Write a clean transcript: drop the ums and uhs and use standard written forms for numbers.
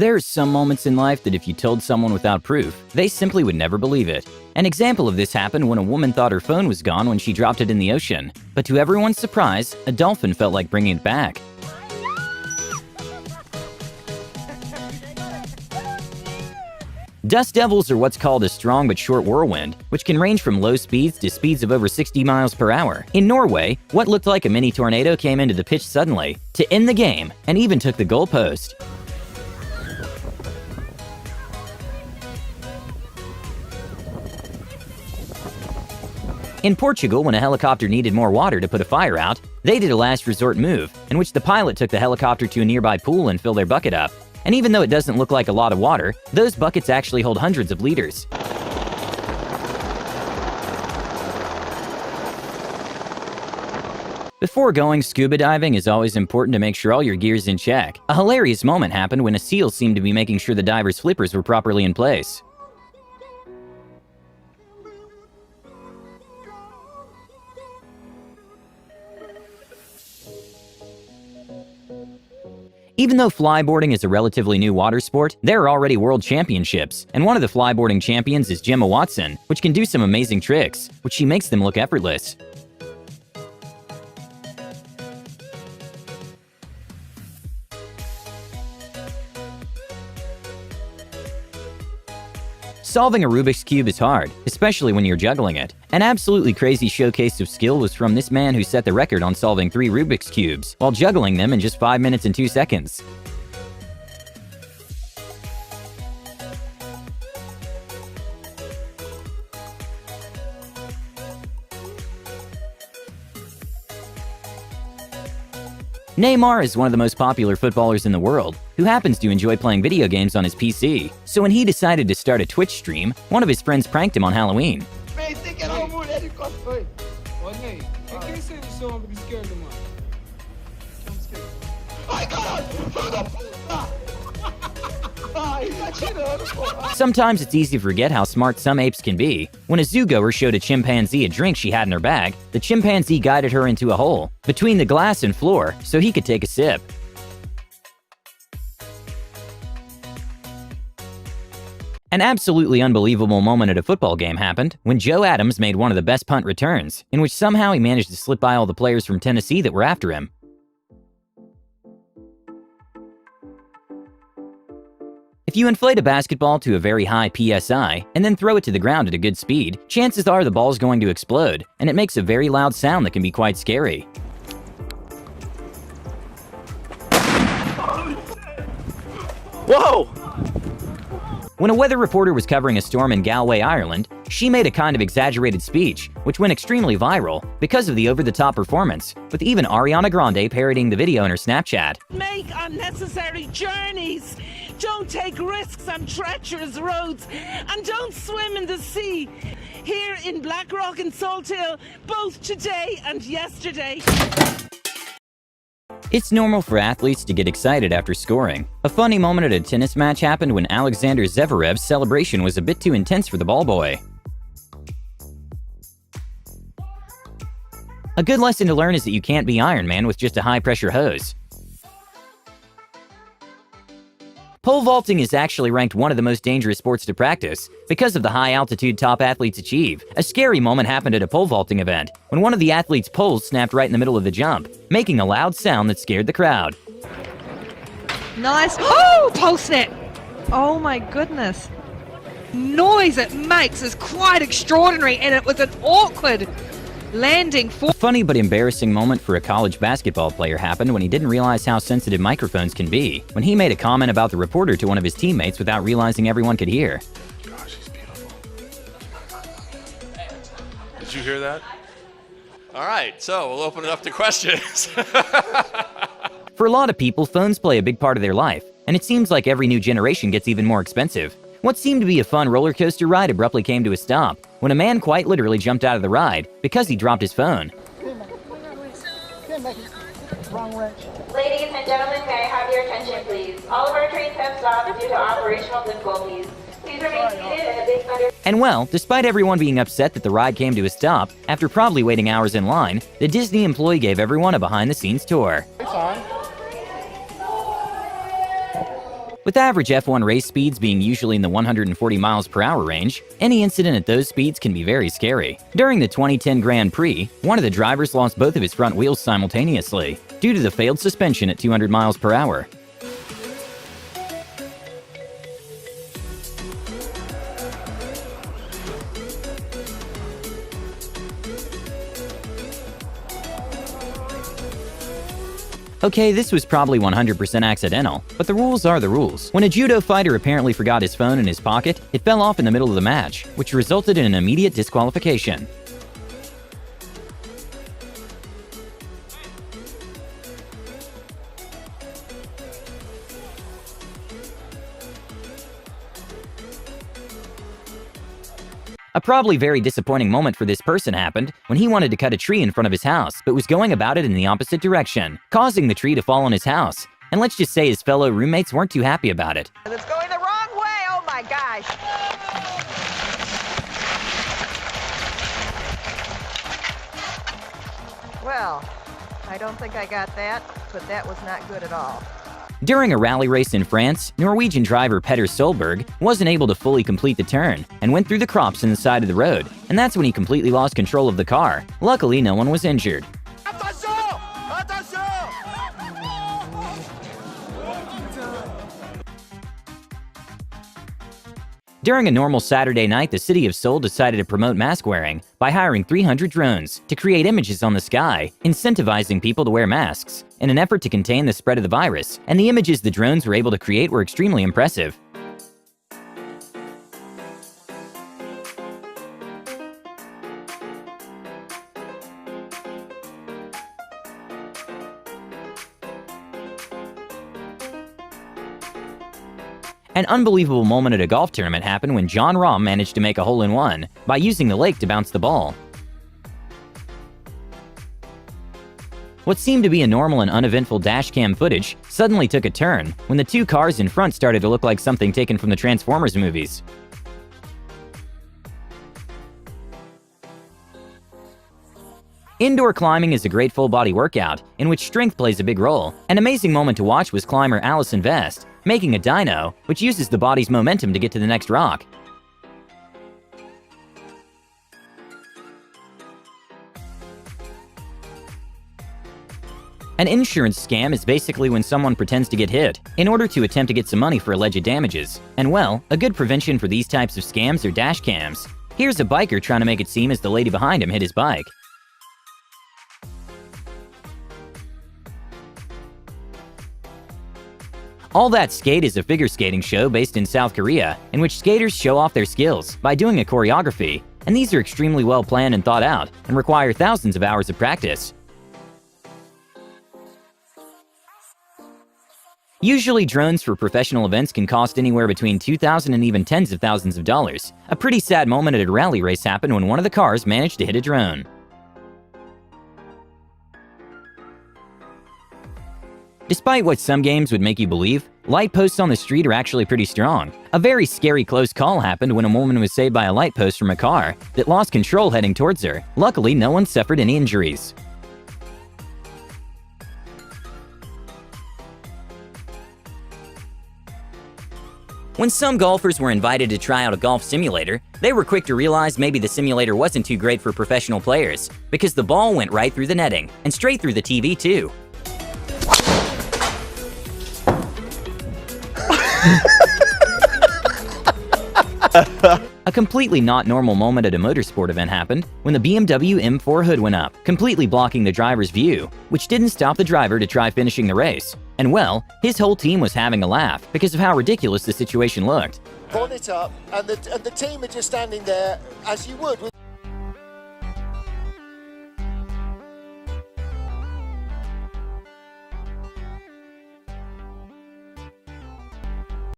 There are some moments in life that if you told someone without proof, they simply would never believe it. An example of this happened when a woman thought her phone was gone when she dropped it in the ocean. But to everyone's surprise, a dolphin felt like bringing it back. Dust devils are what's called a strong but short whirlwind, which can range from low speeds to speeds of over 60 miles per hour. In Norway, what looked like a mini tornado came into the pitch suddenly, to end the game, and even took the goalpost. In Portugal, when a helicopter needed more water to put a fire out, they did a last resort move, in which the pilot took the helicopter to a nearby pool and filled their bucket up. And even though it doesn't look like a lot of water, those buckets actually hold hundreds of liters. Before going scuba diving, it's always important to make sure all your gear's in check. A hilarious moment happened when a seal seemed to be making sure the diver's flippers were properly in place. Even though flyboarding is a relatively new water sport, there are already world championships, and one of the flyboarding champions is Gemma Watson, which can do some amazing tricks, which she makes them look effortless. Solving a Rubik's Cube is hard, especially when you're juggling it. An absolutely crazy showcase of skill was from this man who set the record on solving 3 Rubik's Cubes, while juggling them in just 5 minutes and 2 seconds. Neymar is one of the most popular footballers in the world, who happens to enjoy playing video games on his PC. So when he decided to start a Twitch stream, one of his friends pranked him on Halloween. Sometimes it's easy to forget how smart some apes can be. When a zoogoer showed a chimpanzee a drink she had in her bag, the chimpanzee guided her into a hole between the glass and floor so he could take a sip. An absolutely unbelievable moment at a football game happened when Joe Adams made one of the best punt returns, in which somehow he managed to slip by all the players from Tennessee that were after him. If you inflate a basketball to a very high PSI and then throw it to the ground at a good speed, chances are the ball's going to explode, and it makes a very loud sound that can be quite scary. Whoa! When a weather reporter was covering a storm in Galway, Ireland, she made a kind of exaggerated speech, which went extremely viral because of the over-the-top performance, with even Ariana Grande parodying the video in her Snapchat. Make unnecessary journeys, don't take risks on treacherous roads, and don't swim in the sea. Here in Blackrock and Salthill, both today and yesterday. It's normal for athletes to get excited after scoring. A funny moment at a tennis match happened when Alexander Zverev's celebration was a bit too intense for the ball boy. A good lesson to learn is that you can't be Iron Man with just a high-pressure hose. Pole vaulting is actually ranked one of the most dangerous sports to practice because of the high altitude top athletes achieve. A scary moment happened at a pole vaulting event when one of the athletes' poles snapped right in the middle of the jump, making a loud sound that scared the crowd. Nice. Oh, pole snap. Oh my goodness. Noise it makes is quite extraordinary, and it was an awkward landing for... A funny but embarrassing moment for a college basketball player happened when he didn't realize how sensitive microphones can be, when he made a comment about the reporter to one of his teammates without realizing everyone could hear. Gosh, she's beautiful. Did you hear that? All right, so we'll open it up to questions. For a lot of people, phones play a big part of their life, and it seems like every new generation gets even more expensive. What seemed to be a fun roller coaster ride abruptly came to a stop when a man quite literally jumped out of the ride because he dropped his phone. Ladies and gentlemen, may I have your attention, please? All of our trains have stopped due to operational difficulties. Please remain seated in a big thunder. And well, despite everyone being upset that the ride came to a stop, after probably waiting hours in line, the Disney employee gave everyone a behind-the-scenes tour. With average F1 race speeds being usually in the 140 miles per hour range, any incident at those speeds can be very scary. During the 2010 Grand Prix, one of the drivers lost both of his front wheels simultaneously due to the failed suspension at 200 miles per hour. Okay, this was probably 100% accidental, but the rules are the rules. When a judo fighter apparently forgot his phone in his pocket, it fell off in the middle of the match, which resulted in an immediate disqualification. A probably very disappointing moment for this person happened when he wanted to cut a tree in front of his house, but was going about it in the opposite direction, causing the tree to fall on his house. And let's just say his fellow roommates weren't too happy about it. It's going the wrong way, oh my gosh! Well, I don't think I got that, but that was not good at all. During a rally race in France, Norwegian driver Petter Solberg wasn't able to fully complete the turn and went through the crops in the side of the road, and that's when he completely lost control of the car. Luckily, no one was injured. During a normal Saturday night, the city of Seoul decided to promote mask wearing by hiring 300 drones to create images on the sky, incentivizing people to wear masks in an effort to contain the spread of the virus, and the images the drones were able to create were extremely impressive. An unbelievable moment at a golf tournament happened when Jon Rahm managed to make a hole-in-one by using the lake to bounce the ball. What seemed to be a normal and uneventful dashcam footage suddenly took a turn when the two cars in front started to look like something taken from the Transformers movies. Indoor climbing is a great full-body workout in which strength plays a big role. An amazing moment to watch was climber Allison Vest making a dyno, which uses the body's momentum to get to the next rock. An insurance scam is basically when someone pretends to get hit in order to attempt to get some money for alleged damages. And well, a good prevention for these types of scams are dash cams. Here's a biker trying to make it seem as the lady behind him hit his bike. All That Skate is a figure skating show based in South Korea, in which skaters show off their skills by doing a choreography, and these are extremely well planned and thought out, and require thousands of hours of practice. Usually drones for professional events can cost anywhere between $2,000 and even tens of thousands of dollars. A pretty sad moment at a rally race happened when one of the cars managed to hit a drone. Despite what some games would make you believe, light posts on the street are actually pretty strong. A very scary close call happened when a woman was saved by a light post from a car that lost control heading towards her. Luckily, no one suffered any injuries. When some golfers were invited to try out a golf simulator, they were quick to realize maybe the simulator wasn't too great for professional players, because the ball went right through the netting, and straight through the TV too. A completely not normal moment at a motorsport event happened when the BMW M4 hood went up, completely blocking the driver's view, which didn't stop the driver to try finishing the race. And well, his whole team was having a laugh because of how ridiculous the situation looked. Bonnet up, and the team are just standing there as you would